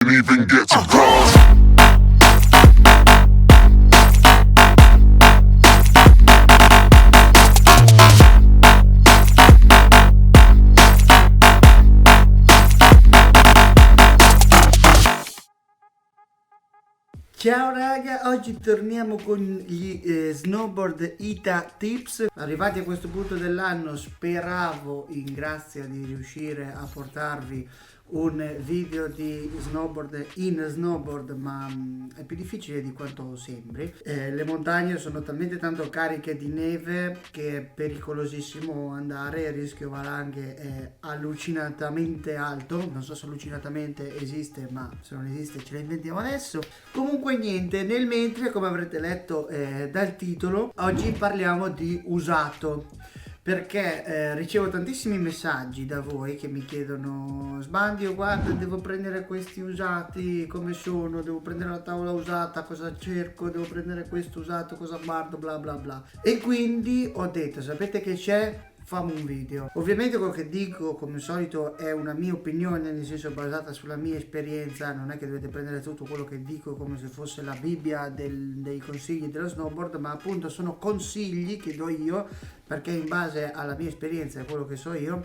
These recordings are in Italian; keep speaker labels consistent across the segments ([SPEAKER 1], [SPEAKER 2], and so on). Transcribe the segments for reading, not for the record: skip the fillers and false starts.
[SPEAKER 1] Even get to cross.
[SPEAKER 2] Ciao raga, oggi torniamo con gli Snowboard Ita Tips. Arrivati a questo punto dell'anno speravo in grazia di riuscire a portarvi un video di snowboard in snowboard, ma è più difficile di quanto sembri. Le montagne sono talmente tanto cariche di neve che è pericolosissimo andare, il rischio valanghe è allucinatamente alto. Non so se allucinatamente esiste, ma se non esiste ce la inventiamo adesso. Comunque niente, nel mentre, come avrete letto dal titolo, oggi parliamo di usato. Perché ricevo tantissimi messaggi da voi che mi chiedono: Sbandio, guarda, devo prendere questi usati, come sono? Devo prendere la tavola usata, cosa cerco? Devo prendere questo usato, cosa guardo, bla bla bla. E quindi ho detto: sapete che c'è? Fammi un video. Ovviamente quello che dico, come al solito, è una mia opinione, nel senso basata sulla mia esperienza. Non è che dovete prendere tutto quello che dico come se fosse la Bibbia dei consigli dello snowboard, ma appunto sono consigli che do io, perché in base alla mia esperienza e a quello che so io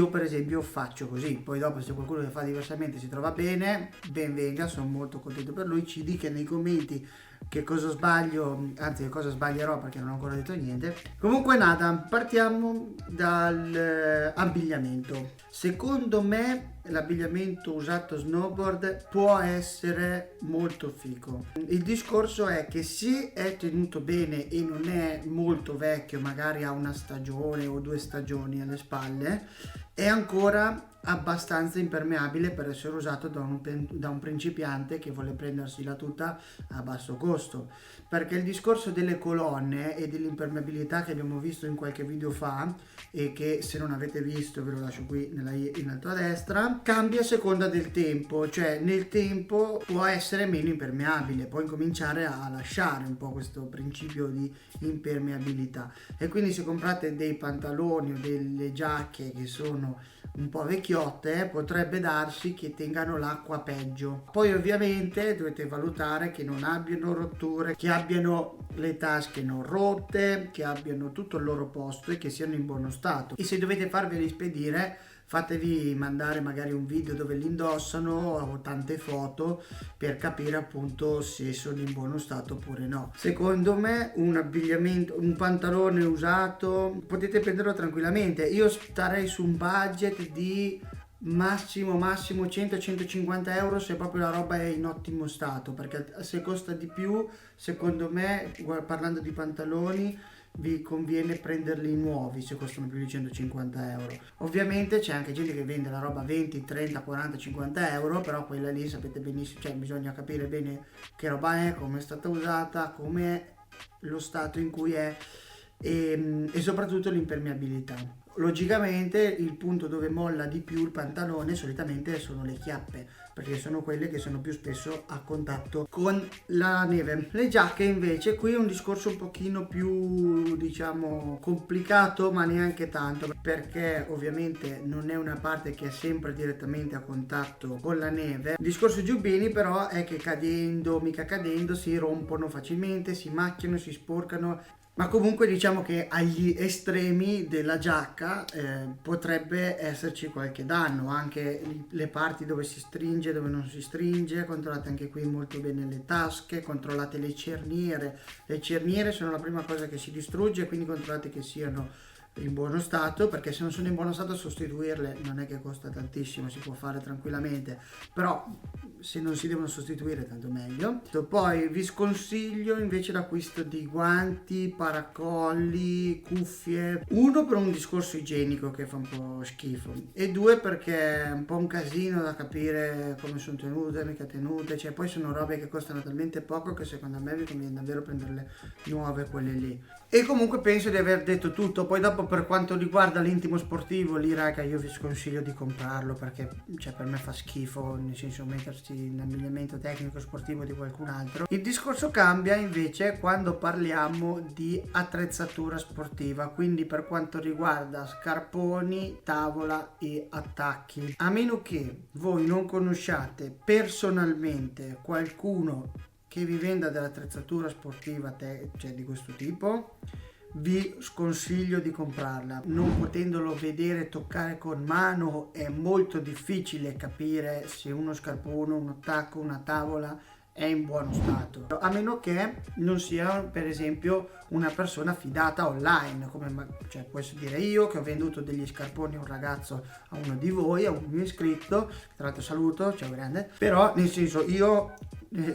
[SPEAKER 2] per esempio faccio così. Poi dopo, se qualcuno che fa diversamente si trova bene, ben venga, sono molto contento per lui. Ci dica nei commenti che cosa sbaglio, anzi che cosa sbaglierò, perché non ho ancora detto niente. Comunque nada, partiamo dall'abbigliamento. Secondo me l'abbigliamento usato snowboard può essere molto figo. Il discorso è che se è tenuto bene e non è molto vecchio, magari ha una stagione o 2 stagioni alle spalle, è ancora abbastanza impermeabile per essere usato da un principiante che vuole prendersi la tuta a basso costo. Perché il discorso delle colonne e dell'impermeabilità che abbiamo visto in qualche video fa, e che se non avete visto ve lo lascio qui in alto a destra, cambia a seconda del tempo. Cioè nel tempo può essere meno impermeabile, può incominciare a lasciare un po' questo principio di impermeabilità. E quindi se comprate dei pantaloni o delle giacche che sono un po' vecchiotte, potrebbe darsi che tengano l'acqua peggio. Poi ovviamente dovete valutare che non abbiano rotture, che abbiano le tasche non rotte, che abbiano tutto il loro posto e che siano in buono stato. E se dovete farveli spedire, fatevi mandare magari un video dove li indossano o tante foto per capire appunto se sono in buono stato oppure no. Secondo me un abbigliamento, un pantalone usato potete prenderlo tranquillamente. Io starei su un budget di massimo 100-150 euro se proprio la roba è in ottimo stato, perché se costa di più, secondo me, parlando di pantaloni, vi conviene prenderli nuovi se costano più di 150 euro. Ovviamente c'è anche gente che vende la roba 20, 30, 40, 50 euro, però quella lì sapete benissimo, cioè bisogna capire bene che roba è, come è stata usata, come è lo stato in cui è e soprattutto l'impermeabilità. Logicamente il punto dove molla di più il pantalone solitamente sono le chiappe, perché sono quelle che sono più spesso a contatto con la neve. Le giacche invece, qui è un discorso un pochino più, diciamo, complicato, ma neanche tanto, perché ovviamente non è una parte che è sempre direttamente a contatto con la neve. Il discorso giubbini però è che cadendo, mica cadendo, si rompono facilmente, si macchiano, si sporcano. Ma comunque diciamo che agli estremi della giacca potrebbe esserci qualche danno, anche le parti dove si stringe, dove non si stringe. Controllate anche qui molto bene le tasche, controllate le cerniere. Le cerniere sono la prima cosa che si distrugge, quindi controllate che siano in buono stato, perché se non sono in buono stato sostituirle non è che costa tantissimo, si può fare tranquillamente, però se non si devono sostituire tanto meglio. Poi vi sconsiglio invece l'acquisto di guanti, paracolli, cuffie, uno per un discorso igienico che fa un po' schifo, e due perché è un po' un casino da capire come sono tenute, mica tenute, cioè poi sono robe che costano talmente poco che secondo me vi conviene davvero prenderle nuove quelle lì. E comunque penso di aver detto tutto. Poi dopo, per quanto riguarda l'intimo sportivo, lì raga io vi sconsiglio di comprarlo, perché cioè per me fa schifo, nel senso metterci esserci in abbigliamento tecnico sportivo di qualcun altro. Il discorso cambia invece quando parliamo di attrezzatura sportiva, quindi per quanto riguarda scarponi, tavola e attacchi. A meno che voi non conosciate personalmente qualcuno che vi venda dell'attrezzatura sportiva cioè di questo tipo, vi sconsiglio di comprarla. Non potendolo vedere, toccare con mano, è molto difficile capire se uno scarpone, un attacco, una tavola è in buono stato, a meno che non sia per esempio una persona fidata online, come cioè, posso dire io che ho venduto degli scarponi a un ragazzo, a uno di voi, a un mio iscritto, tra l'altro saluto, ciao grande, però nel senso io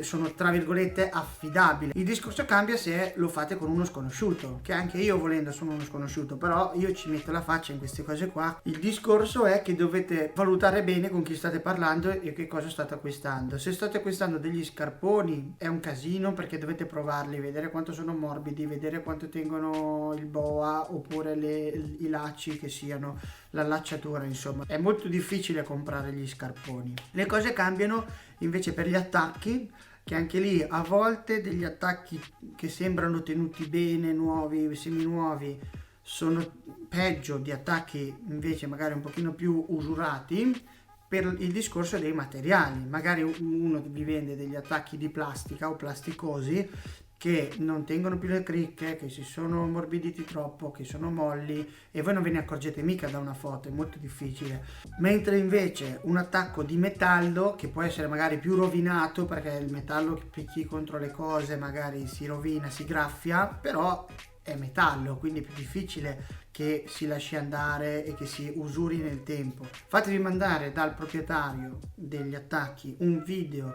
[SPEAKER 2] sono tra virgolette affidabile. Il discorso cambia se lo fate con uno sconosciuto, che anche io volendo sono uno sconosciuto, però io ci metto la faccia in queste cose qua. Il discorso è che dovete valutare bene con chi state parlando e che cosa state acquistando. Se state acquistando degli scarponi è un casino, perché dovete provarli, vedere quanto sono morbidi, vedere quanto tengono il boa oppure i lacci, che siano l'allacciatura, insomma è molto difficile comprare gli scarponi. Le cose cambiano invece per gli attacchi, che anche lì a volte degli attacchi che sembrano tenuti bene, nuovi, semi-nuovi, sono peggio di attacchi invece magari un pochino più usurati, per il discorso dei materiali. Magari uno vi vende degli attacchi di plastica o plasticosi che non tengono più le cricche, che si sono ammorbiditi troppo, che sono molli, e voi non ve ne accorgete mica da una foto, è molto difficile. Mentre invece un attacco di metallo, che può essere magari più rovinato, perché il metallo che picchi contro le cose magari si rovina, si graffia, però è metallo, quindi è più difficile che si lasci andare e che si usuri nel tempo. Fatevi mandare dal proprietario degli attacchi un video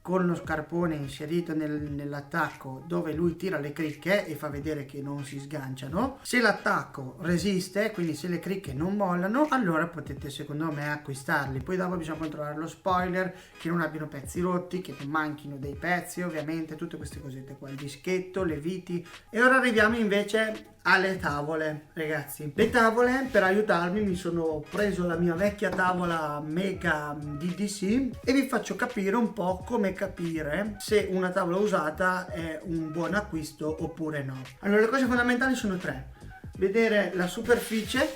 [SPEAKER 2] con lo scarpone inserito nell'attacco, dove lui tira le cricche e fa vedere che non si sganciano. Se l'attacco resiste, quindi se le cricche non mollano, allora potete secondo me acquistarli. Poi dopo bisogna controllare lo spoiler, che non abbiano pezzi rotti, che non manchino dei pezzi, ovviamente tutte queste cosette qua, il dischetto, le viti. E ora arriviamo invece alle tavole, ragazzi. Le tavole, per aiutarmi, mi sono preso la mia vecchia tavola Mega DDC e vi faccio capire un po' come capire se una tavola usata è un buon acquisto oppure no. Allora, le cose fondamentali sono tre: vedere la superficie,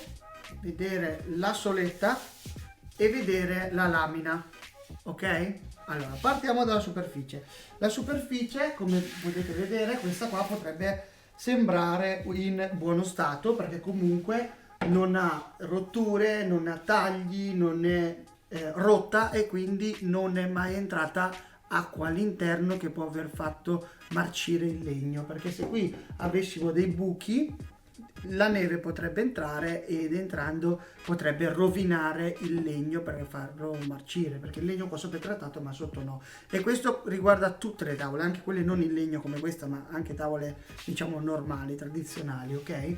[SPEAKER 2] vedere la soletta e vedere la lamina, ok? Allora, partiamo dalla superficie. La superficie, come potete vedere, questa qua potrebbe sembrare in buono stato, perché comunque non ha rotture, non ha tagli, non è rotta e quindi non è mai entrata acqua all'interno che può aver fatto marcire il legno, perché se qui avessimo dei buchi la neve potrebbe entrare ed entrando potrebbe rovinare il legno per farlo marcire, perché il legno qua sopra è trattato ma sotto no. E questo riguarda tutte le tavole, anche quelle non in legno come questa, ma anche tavole diciamo normali, tradizionali, ok?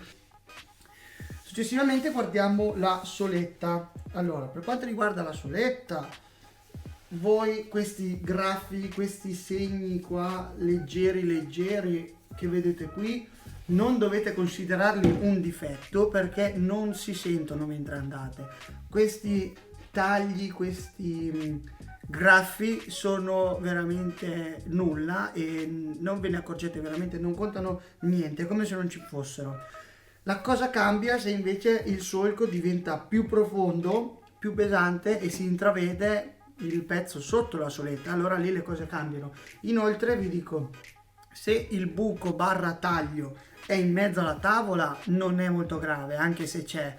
[SPEAKER 2] Successivamente guardiamo la soletta. Allora, per quanto riguarda la soletta, voi questi graffi, questi segni qua leggeri che vedete qui, non dovete considerarli un difetto, perché non si sentono mentre andate. Questi tagli, questi graffi sono veramente nulla e non ve ne accorgete, veramente non contano niente, come se non ci fossero. La cosa cambia se invece il solco diventa più profondo, più pesante e si intravede il pezzo sotto la soletta, allora lì le cose cambiano. Inoltre vi dico, se il buco barra taglio è in mezzo alla tavola non è molto grave, anche se c'è,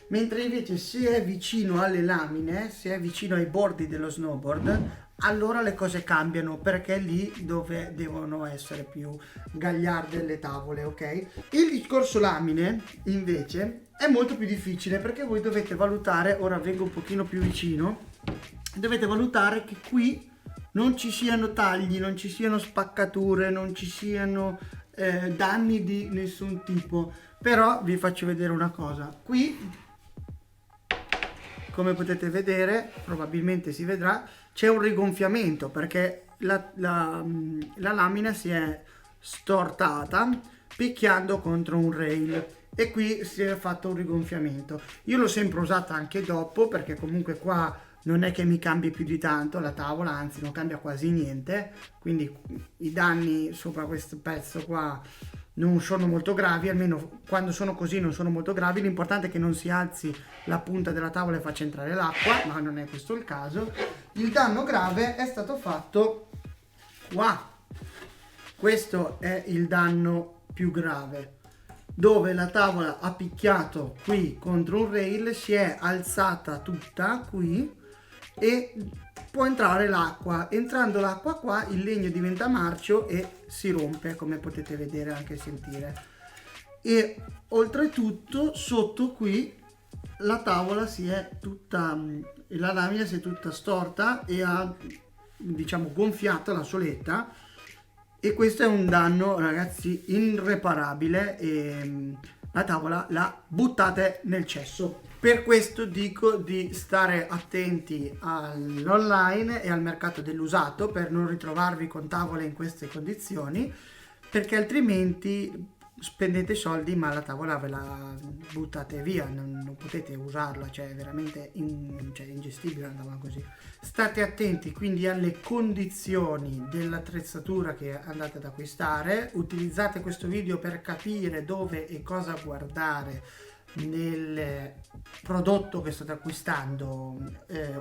[SPEAKER 2] mentre invece se è vicino alle lamine, se è vicino ai bordi dello snowboard, allora le cose cambiano, perché è lì dove devono essere più gagliarde le tavole, ok? Il discorso lamine invece è molto più difficile, perché voi dovete valutare, ora vengo un pochino più vicino, dovete valutare che qui non ci siano tagli, non ci siano spaccature, non ci siano danni di nessun tipo. Però vi faccio vedere una cosa. Qui, come potete vedere, probabilmente si vedrà, c'è un rigonfiamento, perché la lamina si è stortata picchiando contro un rail e qui si è fatto un rigonfiamento. Io l'ho sempre usata anche dopo, perché comunque qua non è che mi cambi più di tanto la tavola, anzi non cambia quasi niente, quindi i danni sopra questo pezzo qua non sono molto gravi, almeno quando sono così non sono molto gravi. L'importante è che non si alzi la punta della tavola e faccia entrare l'acqua, ma non è questo il caso. Il danno grave è stato fatto qua, questo è il danno più grave, dove la tavola ha picchiato qui contro un rail, si è alzata tutta qui e può entrare l'acqua. Entrando l'acqua qua il legno diventa marcio e si rompe, come potete vedere anche sentire. E oltretutto sotto qui la tavola si è tutta, la lamina si è tutta storta e ha, diciamo, gonfiato la soletta, e questo è un danno, ragazzi, irreparabile, e la tavola la buttate nel cesso. Per questo dico di stare attenti all'online e al mercato dell'usato per non ritrovarvi con tavole in queste condizioni, perché altrimenti spendete soldi ma la tavola ve la buttate via, non potete usarla, cioè è veramente ingestibile una tavola così. State attenti quindi alle condizioni dell'attrezzatura che andate ad acquistare, utilizzate questo video per capire dove e cosa guardare nel prodotto che state acquistando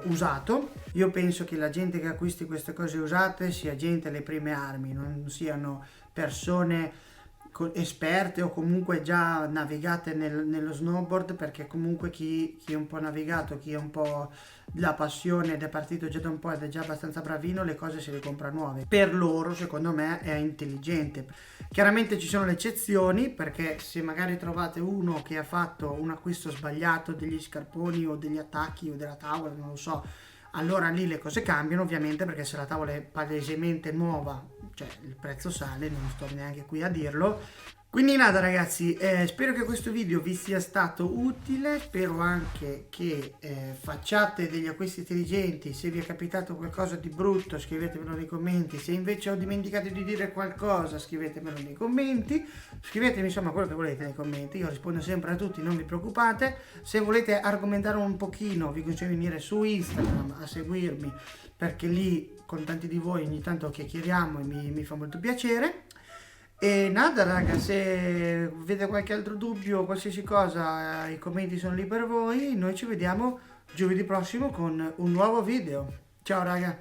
[SPEAKER 2] usato. Io penso che la gente che acquisti queste cose usate sia gente alle prime armi, non siano persone esperte o comunque già navigate nello snowboard, perché comunque chi è un po' navigato, chi è un po' la passione ed è partito già da un po' ed è già abbastanza bravino, le cose se le compra nuove. Per loro, secondo me, è intelligente. Chiaramente ci sono le eccezioni, perché se magari trovate uno che ha fatto un acquisto sbagliato degli scarponi o degli attacchi o della tavola, non lo so, allora lì le cose cambiano ovviamente, perché se la tavola è palesemente nuova, cioè il prezzo sale, non sto neanche qui a dirlo. Quindi nada ragazzi, spero che questo video vi sia stato utile, spero anche che facciate degli acquisti intelligenti. Se vi è capitato qualcosa di brutto scrivetemelo nei commenti, se invece ho dimenticato di dire qualcosa scrivetemelo nei commenti, scrivetemi insomma quello che volete nei commenti, io rispondo sempre a tutti, non vi preoccupate. Se volete argomentare un pochino vi consiglio di venire su Instagram a seguirmi, perché lì con tanti di voi ogni tanto chiacchieriamo e mi fa molto piacere. E nada raga, se avete qualche altro dubbio, qualsiasi cosa, i commenti sono lì per voi. Noi ci vediamo giovedì prossimo con un nuovo video. Ciao raga.